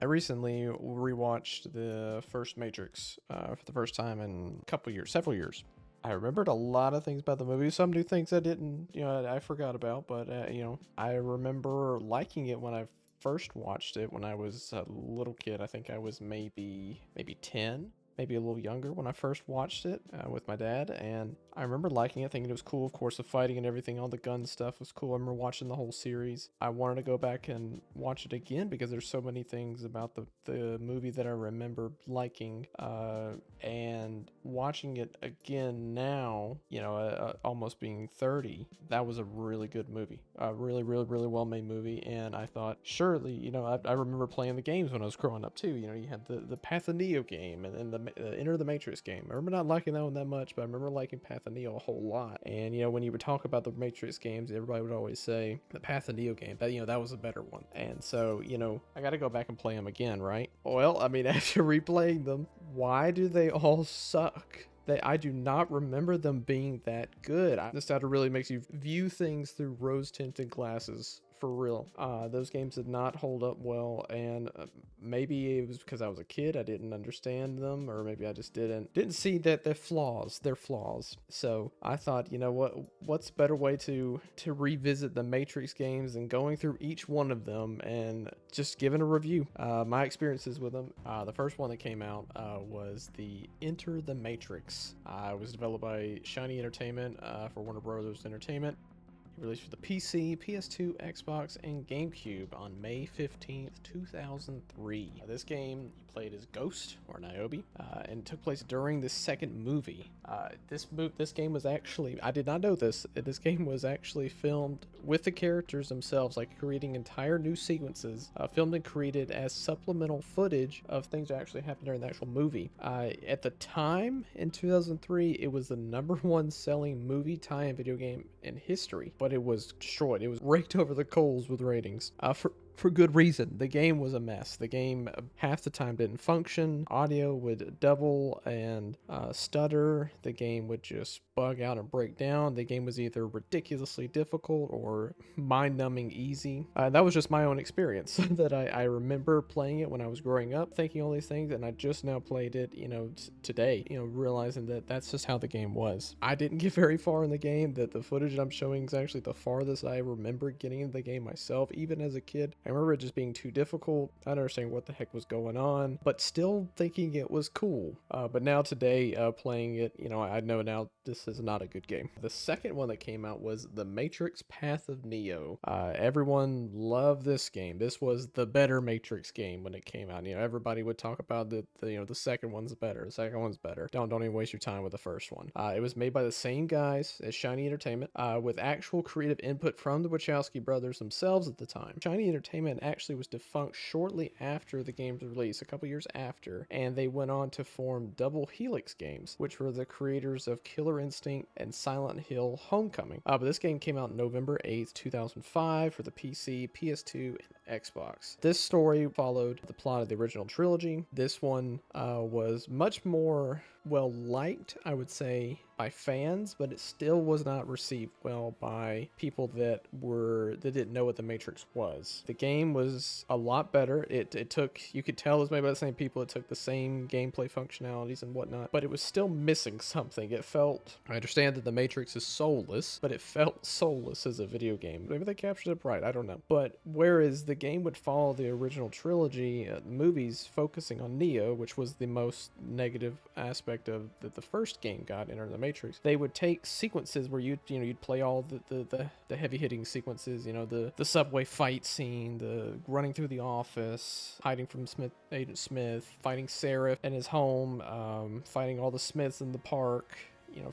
I recently rewatched the first Matrix for the first time in a couple years, several years. I remembered a lot of things about the movie. Some new things I didn't, I forgot about. But I remember liking it when I first watched it when I was a little kid. I think I was maybe 10, maybe a little younger when I first watched it with my dad, and I remember liking it, thinking it was cool. Of course, the fighting and everything, all the gun stuff was cool. I remember watching the whole series. I wanted to go back and watch it again because there's so many things about the movie that I remember liking, and watching it again now, almost being 30, that was a really good movie, a really, really, really well made movie. And I thought, surely, I remember playing the games when I was growing up too. You had the Path of Neo game and the Enter the Matrix game. I remember not liking that one that much, but I remember liking Path of Neo a whole lot. And when you would talk about the Matrix games, everybody would always say the Path of Neo game, that was a better one. And so, I got to go back and play them again, right? Well, I mean, after replaying them, why do they all suck? I do not remember them being that good. This data really makes you view things through rose-tinted glasses. For real. Those games did not hold up well, and maybe it was because I was a kid, I didn't understand them, or maybe I just didn't see that they're flaws. So I thought, what's a better way to revisit the Matrix games than going through each one of them and just giving a review, my experiences with them. The first one that came out was the Enter the Matrix. It was developed by Shiny Entertainment for Warner Brothers Entertainment. Released for the PC, PS2, Xbox, and GameCube on May 15th, 2003. This game, you played as Ghost, or Niobe, and took place during the second movie. This game was actually, I did not know this game was actually filmed with the characters themselves, like creating entire new sequences, filmed and created as supplemental footage of things that actually happened during the actual movie. At the time, in 2003, it was the #1 selling movie tie-in video game in history, but it was destroyed. It was raked over the coals with ratings. For good reason. The game was a mess. The game half the time didn't function. Audio would double and stutter. The game would just bug out and break down. The game was either ridiculously difficult or mind-numbing easy. That was just my own experience that I remember playing it when I was growing up, thinking all these things, and I just now played it, today, realizing that that's just how the game was. I didn't get very far in the game. That the footage that I'm showing is actually the farthest I remember getting in the game myself, even as a kid. I remember it just being too difficult. I don't understand what the heck was going on, but still thinking it was cool. But now today, playing it, I know now this is not a good game. The second one that came out was The Matrix Path of Neo. Everyone loved this game. This was the better Matrix game when it came out. Everybody would talk about the second one's better. The second one's better. Don't even waste your time with the first one. It was made by the same guys as Shiny Entertainment, with actual creative input from the Wachowski brothers themselves at the time. Shiny Entertainment actually was defunct shortly after the game's release, a couple years after, and they went on to form Double Helix Games, which were the creators of Killer Instinct and Silent Hill Homecoming. But this game came out November 8th, 2005 for the PC, PS2, and Xbox. This story followed the plot of the original trilogy. This one was much more well liked, I would say, by fans, but it still was not received well by people that didn't know what the Matrix was. The game was a lot better. It took, you could tell it was made by the same people. It took the same gameplay functionalities and whatnot, but it was still missing something. It felt, I understand that the Matrix is soulless, but it felt soulless as a video game. Maybe they captured it right, I don't know. But whereas the game would follow the original trilogy, movies focusing on Neo, which was the most negative aspect of that the first game got, Enter the Matrix, they would take sequences where you'd play all the heavy hitting sequences, the subway fight scene, the running through the office, hiding from Agent Smith, fighting Seraph in his home, fighting all the Smiths in the park,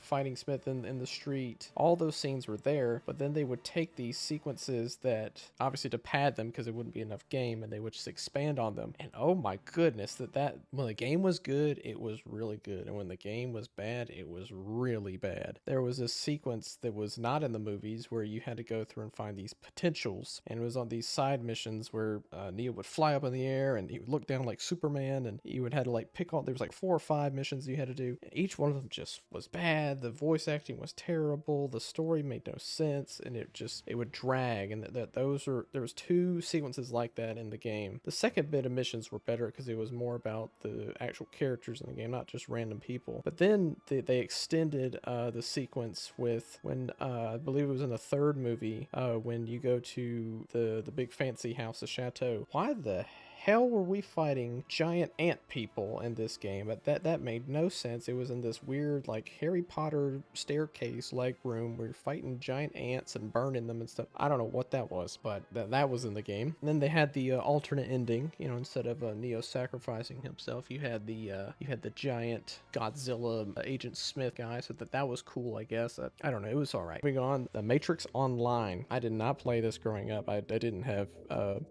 fighting Smith in the street. All those scenes were there, but then they would take these sequences that, obviously to pad them because it wouldn't be enough game, and they would just expand on them. And oh my goodness, that when the game was good, it was really good. And when the game was bad, it was really bad. There was a sequence that was not in the movies where you had to go through and find these potentials, and it was on these side missions where Neo would fly up in the air and he would look down like Superman, and you would have to pick all, there was 4 or 5 missions you had to do, and each one of them just was bad. bad. The voice acting was terrible. The story made no sense, and it would drag. And there was two sequences like that in the game. The second bit of missions were better because it was more about the actual characters in the game, not just random people. But then they extended the sequence with when I believe it was in the third movie, when you go to the big fancy house, the chateau. Why the hell were we fighting giant ant people in this game? That made no sense. It was in this weird like Harry Potter staircase like room where you're fighting giant ants and burning them and stuff. I don't know what that was, but that was in the game. And then they had the alternate ending. You know, instead of Neo sacrificing himself, you had the giant Godzilla Agent Smith guy. So that was cool, I guess. I don't know. It was all right. Moving on, the Matrix Online. I did not play this growing up. I didn't have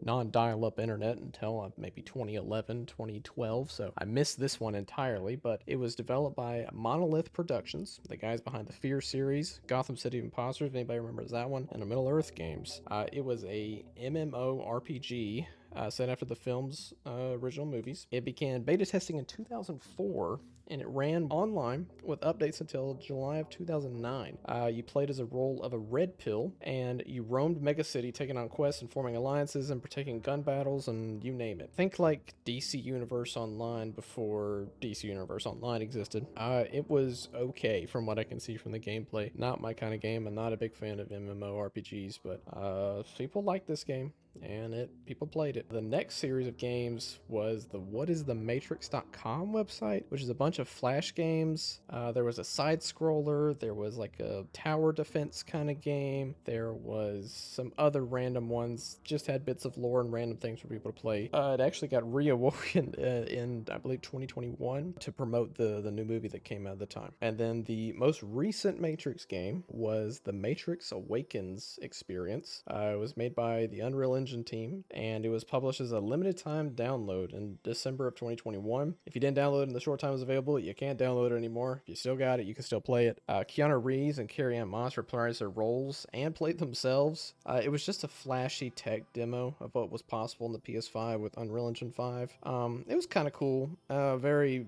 non-dial-up internet until maybe 2011, 2012, so I missed this one entirely, but it was developed by Monolith Productions, the guys behind the Fear series, Gotham City of Imposters, if anybody remembers that one, and the Middle-earth games. It was a MMORPG set after the film's original movies. It began beta testing in 2004, and it ran online with updates until July of 2009. You played as a role of a red pill, and you roamed Mega City, taking on quests and forming alliances and protecting gun battles, and you name it. Think like DC Universe Online before DC Universe Online existed. It was okay from what I can see from the gameplay. Not my kind of game. I'm not a big fan of MMORPGs, but people like this game, and people played it. The next series of games was the whatisthematrix.com website, which is a bunch of flash games. There was a side scroller, there was like a tower defense kind of game, there was some other random ones, just had bits of lore and random things for people to play. It actually got reawoken in I believe 2021 to promote the new movie that came out at the time. And then the most recent Matrix game was the Matrix Awakens experience. It was made by the Unreal Engine team, and it was published as a limited time download in December of 2021. If you didn't download it in the short time it was available, you can't download it anymore. If you still got it, you can still play it. Keanu Reeves and Carrie-Anne Moss reprised their roles and played themselves. It was just a flashy tech demo of what was possible in the PS5 with Unreal Engine 5. It was kind of cool, very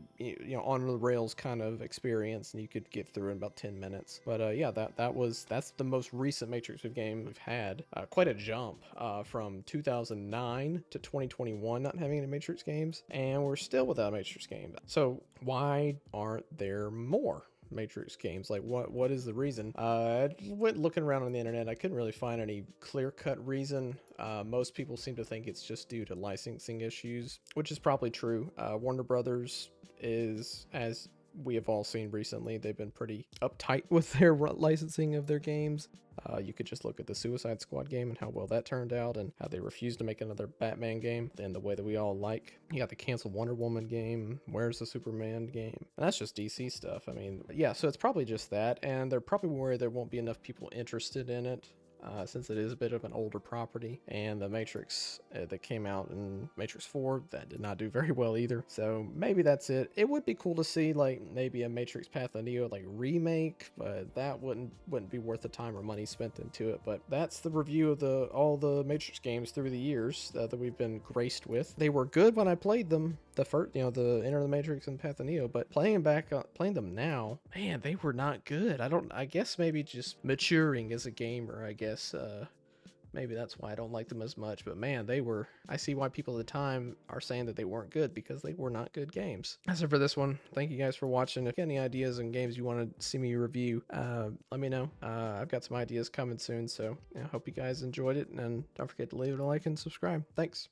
on the rails kind of experience, and you could get through in about 10 minutes. But yeah, that's the most recent Matrix game we've had. Quite a jump from 2009 to 2021 not having any Matrix games, and we're still without a Matrix game. So why aren't there more Matrix games? Like, what is the reason? I went looking around on the internet. I couldn't really find any clear-cut reason. Most people seem to think it's just due to licensing issues, which is probably true. Warner Brothers is, as we have all seen recently, they've been pretty uptight with their licensing of their games. You could just look at the Suicide Squad game and how well that turned out, and how they refused to make another Batman game in the way that we all like. You got the canceled Wonder Woman game, Where's the Superman game, and that's just DC stuff. I mean, yeah, so it's probably just that, and they're probably worried there won't be enough people interested in it. Since it is a bit of an older property, and the Matrix that came out in Matrix 4, that did not do very well either. So maybe that's it. It would be cool to see like maybe a Matrix Path of Neo like remake, but that wouldn't be worth the time or money spent into it. But that's the review of all the Matrix games through the years that we've been graced with. They were good when I played them, the first, the Enter the Matrix and Path of Neo, but playing them now, man, they were not good. I guess maybe just maturing as a gamer, I guess. Maybe that's why I don't like them as much, but man, I see why people at the time are saying that they weren't good, because they were not good games. That's it for this one. Thank you guys for watching. If you got any ideas and games you want to see me review, let me know. I've got some ideas coming soon, so I hope you guys enjoyed it, and don't forget to leave a like and subscribe. Thanks.